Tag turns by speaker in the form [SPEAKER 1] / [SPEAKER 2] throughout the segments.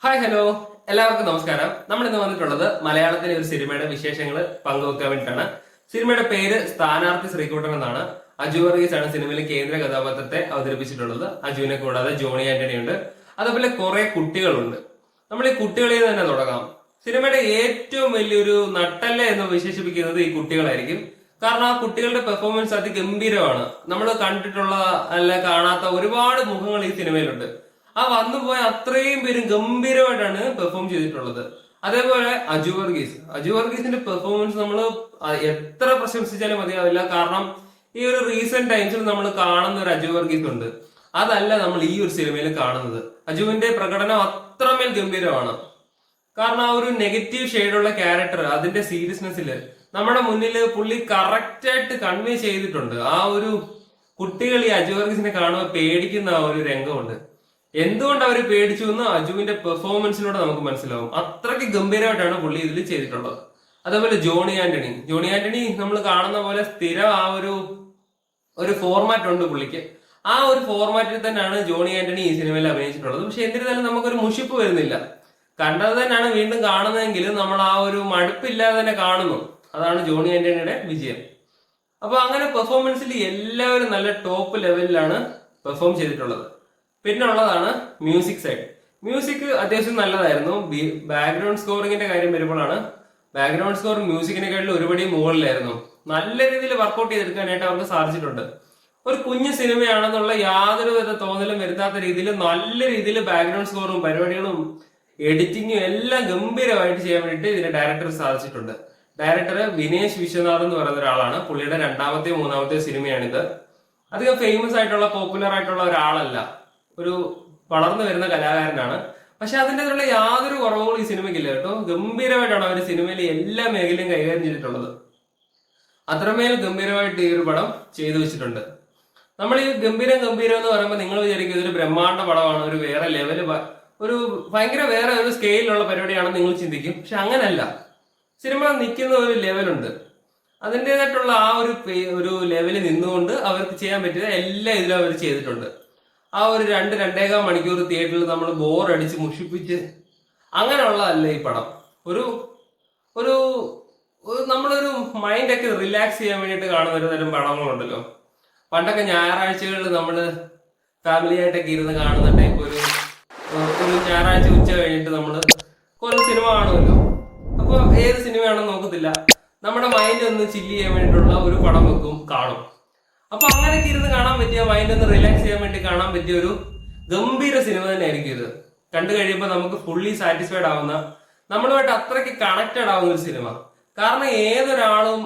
[SPEAKER 1] Hi hello, എല്ലാവർക്കും നമസ്കാരം. നമ്മൾ ഇന്ന് വന്നിട്ടുള്ളത് മലയാളത്തിലെ ഒരു സിനിമയുടെ വിശേഷങ്ങൾ പങ്കുവെക്കാൻ വേണ്ടിയിട്ടാണ്. സിനിമയുടെ പേര് സ്ഥാനാർത്ഥി ശ്രീകുട്ടൻ എന്നാണ്. അജു വർഗീസ് ആണ് സിനിമയിലെ കേന്ദ്ര കഥാപാത്രത്തെ അവതരിപ്പിച്ചിട്ടുള്ളത്. അജുവിനെ കൂടാതെ ജോണി ആന്റണി ഉണ്ട്, അതുപോലെ കുറെ കുട്ടികളുണ്ട്. നമ്മൾ ഈ കുട്ടികളിൽ തന്നെ തുടങ്ങാം. സിനിമയുടെ ഏറ്റവും വലിയൊരു നട്ടല്ല എന്ന് വിശേഷിപ്പിക്കുന്നത് ഈ കുട്ടികളായിരിക്കും. കാരണം ആ കുട്ടികളുടെ പെർഫോമൻസ് അതിഗംഭീരമാണ്. നമ്മൾ കണ്ടിട്ടുള്ള അല്ല കാണാത്ത ഒരുപാട് മുഖങ്ങൾ ഈ സിനിമയിലുണ്ട്. ആ വന്നുപോയ അത്രയും പേരും ഗംഭീരമായിട്ടാണ് പെർഫോം ചെയ്തിട്ടുള്ളത്. അതേപോലെ അജു വർഗീസിന്റെ പെർഫോമൻസ് നമ്മൾ എത്ര പ്രശംസിച്ചാലും മതിയാവില്ല. കാരണം ഈ ഒരു റീസെന്റ് ടൈംസിൽ നമ്മൾ കാണുന്ന ഒരു അജു വർഗീസ് ഉണ്ട്, അതല്ല നമ്മൾ ഈ ഒരു സിനിമയിൽ കാണുന്നത്. അജുവിന്റെ പ്രകടനം അത്രമേൽ ഗംഭീരമാണ്. കാരണം ആ ഒരു നെഗറ്റീവ് ഷെയ്ഡുള്ള ക്യാരക്ടർ അതിന്റെ സീരിയസ്നെസ്സിൽ നമ്മുടെ മുന്നിൽ പുള്ളി കറക്റ്റ് ആയിട്ട് കൺവേ ചെയ്തിട്ടുണ്ട്. ആ ഒരു കുട്ടികൾ ഈ അജു വർഗീസിനെ കാണുമ്പോൾ പേടിക്കുന്ന ആ ഒരു രംഗമുണ്ട്. എന്തുകൊണ്ട് അവർ പേടിച്ചു എന്ന് അജുവിന്റെ പെർഫോമൻസിലൂടെ നമുക്ക് മനസ്സിലാവും. അത്രയ്ക്ക് ഗംഭീരമായിട്ടാണ് പുള്ളി ഇതിൽ ചെയ്തിട്ടുള്ളത്. അതേപോലെ ജോണി ആന്റണി നമ്മൾ കാണുന്ന പോലെ സ്ഥിരം ആ ഒരു ഫോർമാറ്റ് ഉണ്ട് പുള്ളിക്ക്. ആ ഒരു ഫോർമാറ്റിൽ തന്നെയാണ് ജോണി ആന്റണി ഈ സിനിമയിൽ അഭിനയിച്ചിട്ടുള്ളത്. പക്ഷെ എന്നിരുന്നാലും നമുക്കൊരു മുഷിപ്പ് വരുന്നില്ല. കണ്ടത് തന്നെയാണ് വീണ്ടും കാണുന്നതെങ്കിൽ നമ്മൾ ആ ഒരു മടുപ്പില്ലാതെ തന്നെ കാണുന്നു. അതാണ് ജോണി ആന്റണിയുടെ വിജയം. അപ്പൊ അങ്ങനെ പെർഫോമൻസിൽ എല്ലാവരും നല്ല ടോപ്പ് ലെവലിലാണ് പെർഫോം ചെയ്തിട്ടുള്ളത്. പിന്നെ ഉള്ളതാണ് മ്യൂസിക് സൈഡ്. മ്യൂസിക് അത്യാവശ്യം നല്ലതായിരുന്നു. ബാക്ക്ഗ്രൗണ്ട് സ്കോറിങ്ങിന്റെ കാര്യം വരുമ്പോഴാണ് ബാക്ക്ഗ്രൗണ്ട് സ്കോർ മ്യൂസിക്കിനെക്കാട്ടിലും ഒരുപടി മുകളിലായിരുന്നു. നല്ല രീതിയിൽ വർക്ക്ഔട്ട് ചെയ്തെടുക്കാനായിട്ട് അവർക്ക് സാധിച്ചിട്ടുണ്ട്. ഒരു കുഞ്ഞു സിനിമയാണെന്നുള്ള യാതൊരു വിധ തോന്നലും വരുത്താത്ത രീതിയിൽ നല്ല രീതിയിൽ ബാക്ക്ഗ്രൗണ്ട് സ്കോറും പരിപാടികളും എഡിറ്റിങ്ങും എല്ലാം ഗംഭീരമായിട്ട് ചെയ്യാൻ വേണ്ടിയിട്ട് ഇതിന്റെ ഡയറക്ടർ സാധിച്ചിട്ടുണ്ട്. ഡയറക്ടർ വിനേഷ് വിശ്വനാഥ് എന്ന് പറയുന്ന ഒരാളാണ്. പുള്ളിയുടെ രണ്ടാമത്തെയോ മൂന്നാമത്തെയോ സിനിമയാണിത്. അധികം ഫേമസ് ആയിട്ടുള്ള പോപ്പുലർ ആയിട്ടുള്ള ഒരാളല്ല, ഒരു വളർന്നു വരുന്ന കലാകാരനാണ്. പക്ഷെ അതിൻ്റെതുള്ള യാതൊരു കുറവുകളും ഈ സിനിമയ്ക്കില്ല കേട്ടോ. ഗംഭീരമായിട്ടാണ് അവർ സിനിമയിലെ എല്ലാ മേഖലയും കൈകാര്യം ചെയ്തിട്ടുള്ളത്. അത്രമേൽ ഗംഭീരമായിട്ട് ഈ ഒരു പടം ചെയ്തു വെച്ചിട്ടുണ്ട്. നമ്മൾ ഈ ഗംഭീരം എന്ന് പറയുമ്പോൾ നിങ്ങൾ വിചാരിക്കും ഇതൊരു ബ്രഹ്മാണ്ഡ പടമാണ്, ഒരു വേറെ ലെവല്, ഒരു ഭയങ്കര വേറെ ഒരു സ്കെയിലുള്ള പരിപാടിയാണെന്ന് നിങ്ങൾ ചിന്തിക്കും. പക്ഷെ അങ്ങനല്ല. സിനിമ നിൽക്കുന്ന ഒരു ലെവലുണ്ട്. അതിൻ്റെതായിട്ടുള്ള ആ ഒരു ലെവലിൽ നിന്നുകൊണ്ട് അവർക്ക് ചെയ്യാൻ പറ്റിയത് എല്ലാം ഇതിലും അവർ ചെയ്തിട്ടുണ്ട്. ആ ഒരു 2-2.25 മണിക്കൂർ തിയേറ്ററിൽ നമ്മൾ ബോറടിച്ച് മുഷിപ്പിച്ച് അങ്ങനെയുള്ളതല്ല ഈ പടം. ഒരു ഒരു നമ്മളൊരു മൈൻഡൊക്കെ റിലാക്സ് ചെയ്യാൻ വേണ്ടിയിട്ട് കാണുന്ന ഒരു തരം പടങ്ങളുണ്ടല്ലോ. പണ്ടൊക്കെ ഞായറാഴ്ചകളിൽ നമ്മൾ ഫാമിലി ആയിട്ടൊക്കെ ഇരുന്ന് കാണുന്ന ടൈപ്പ് ഒരു ഞായറാഴ്ച ഉച്ച കഴിഞ്ഞിട്ട് നമ്മൾ കുറേ സിനിമ കാണുമല്ലോ. അപ്പോൾ ഏത് സിനിമയാണെന്ന് നോക്കത്തില്ല, നമ്മുടെ മൈൻഡ് ഒന്ന് ചില്ല് ചെയ്യാൻ വേണ്ടിയിട്ടുള്ള ഒരു പടം വെക്കും, കാണും. അപ്പൊ അങ്ങനെയൊക്കെ ഇരുന്ന് കാണാൻ പറ്റിയ, മൈൻഡ് ഒന്ന് റിലാക്സ് ചെയ്യാൻ വേണ്ടി കാണാൻ പറ്റിയ ഒരു ഗംഭീര സിനിമ തന്നെ ആയിരിക്കും ഇത്. കണ്ടു കഴിയുമ്പോൾ നമുക്ക് ഫുള്ളി സാറ്റിസ്ഫൈഡ് ആവുന്ന, നമ്മളുമായിട്ട് അത്രയ്ക്ക് കണക്റ്റഡ് ആവുന്ന ഒരു സിനിമ. കാരണം ഏതൊരാളും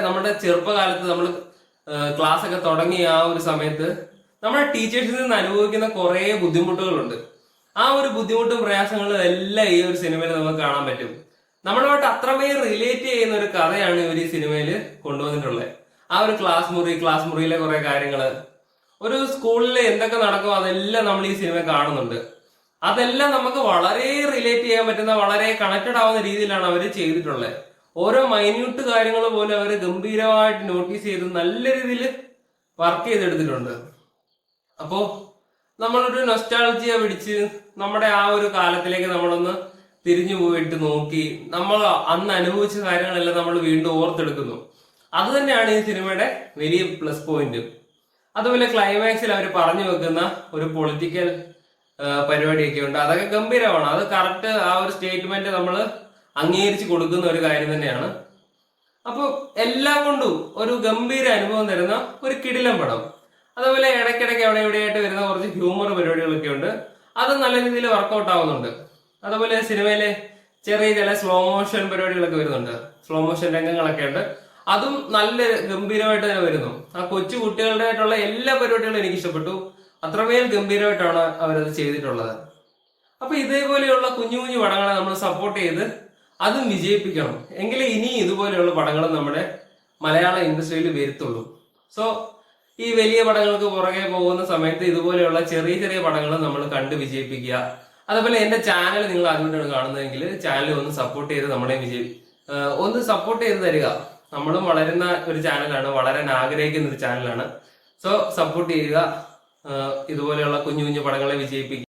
[SPEAKER 1] നമ്മുടെ ചെറുപ്പകാലത്ത് നമ്മൾ ക്ലാസ് ഒക്കെ തുടങ്ങിയ ആ ഒരു സമയത്ത് നമ്മുടെ ടീച്ചേഴ്സിൽ നിന്ന് അനുഭവിക്കുന്ന കുറെ ബുദ്ധിമുട്ടുകളുണ്ട്. ആ ഒരു ബുദ്ധിമുട്ടും പ്രയാസങ്ങളും എല്ലാം ഈ ഒരു സിനിമയിൽ നമുക്ക് കാണാൻ പറ്റും. നമ്മളുമായിട്ട് അത്രമേൽ റിലേറ്റ് ചെയ്യുന്ന ഒരു കഥയാണ് ഇവർ ഈ സിനിമയിൽ കൊണ്ടുവന്നിട്ടുള്ളത്. ആ ഒരു ക്ലാസ് മുറിയിലെ കുറെ കാര്യങ്ങള്, ഒരു സ്കൂളിൽ എന്തൊക്കെ നടക്കും അതെല്ലാം നമ്മൾ ഈ സിനിമ കാണുന്നുണ്ട്. അതെല്ലാം നമുക്ക് വളരെ റിലേറ്റ് ചെയ്യാൻ പറ്റുന്ന, വളരെ കണക്റ്റഡ് ആവുന്ന രീതിയിലാണ് അവർ ചെയ്തിട്ടുള്ളത്. ഓരോ മൈന്യൂട്ട് കാര്യങ്ങൾ പോലും അവർ ഗംഭീരമായിട്ട് നോട്ടീസ് ചെയ്ത് നല്ല രീതിയിൽ വർക്ക് ചെയ്തെടുത്തിട്ടുണ്ട്. അപ്പോ നമ്മളൊരു നൊസ്റ്റാൾജിയ പിടിച്ച് നമ്മുടെ ആ ഒരു കാലത്തിലേക്ക് നമ്മളൊന്ന് തിരിഞ്ഞു പോയിട്ട് നോക്കി നമ്മൾ അന്ന് അനുഭവിച്ച കാര്യങ്ങളെല്ലാം നമ്മൾ വീണ്ടും ഓർത്തെടുക്കുന്നു. അത് തന്നെയാണ് ഈ സിനിമയുടെ വലിയ പ്ലസ് പോയിന്റ്. അതുപോലെ ക്ലൈമാക്സിൽ അവർ പറഞ്ഞു വെക്കുന്ന ഒരു പൊളിറ്റിക്കൽ പരിപാടിയൊക്കെ ഉണ്ട്. അതൊക്കെ ഗംഭീരമാണ്. അത് കറക്റ്റ് ആ ഒരു സ്റ്റേറ്റ്മെന്റ് നമ്മൾ അംഗീകരിച്ച് കൊടുക്കുന്ന ഒരു കാര്യം തന്നെയാണ്. അപ്പോൾ എല്ലാം കൊണ്ടും ഒരു ഗംഭീര അനുഭവം തരുന്ന ഒരു കിടിലം പടം. അതുപോലെ ഇടയ്ക്കിടയ്ക്ക് അവിടെ ഇവിടെയായിട്ട് വരുന്ന കുറച്ച് ഹ്യൂമർ പരിപാടികളൊക്കെ ഉണ്ട്. അത് നല്ല രീതിയിൽ വർക്കൗട്ട് ആവുന്നുണ്ട്. അതുപോലെ സിനിമയിലെ ചെറിയ ചില സ്ലോ മോഷൻ പരിപാടികളൊക്കെ വരുന്നുണ്ട്, സ്ലോ മോഷൻ രംഗങ്ങളൊക്കെ ഉണ്ട്. അതും നല്ല ഗംഭീരമായിട്ട് തന്നെ വരുന്നു. ആ കൊച്ചു കുട്ടികളുടേതായിട്ടുള്ള എല്ലാ പരിപാടികളും എനിക്ക് ഇഷ്ടപ്പെട്ടു. അത്രമേൽ ഗംഭീരമായിട്ടാണ് അവരത് ചെയ്തിട്ടുള്ളത്. അപ്പൊ ഇതേപോലെയുള്ള കുഞ്ഞു കുഞ്ഞു പടങ്ങളെ നമ്മൾ സപ്പോർട്ട് ചെയ്ത് അതും വിജയിപ്പിക്കണം. എങ്കിലേ ഇനി ഇതുപോലെയുള്ള പടങ്ങൾ നമ്മുടെ മലയാള ഇൻഡസ്ട്രിയിൽ വരുത്തുള്ളൂ. സോ ഈ വലിയ പടങ്ങൾക്ക് പുറകെ പോകുന്ന സമയത്ത് ഇതുപോലെയുള്ള ചെറിയ ചെറിയ പടങ്ങൾ നമ്മൾ കണ്ട് വിജയിപ്പിക്കുക. അതുപോലെ എന്റെ ചാനൽ നിങ്ങൾ ആദ്യമായിട്ടാണ് കാണുന്നതെങ്കിൽ ചാനൽ ഒന്ന് സപ്പോർട്ട് ചെയ്ത് ഒന്ന് സപ്പോർട്ട് ചെയ്ത് തരിക. നമ്മളും വളരുന്ന ഒരു ചാനലാണ്, വളരാൻ ആഗ്രഹിക്കുന്ന ഒരു ചാനലാണ്. സോ സപ്പോർട്ട് ചെയ്യുക. ഇതുപോലെയുള്ള കുഞ്ഞു കുഞ്ഞു പടങ്ങളെ വിജയിപ്പിക്കുക.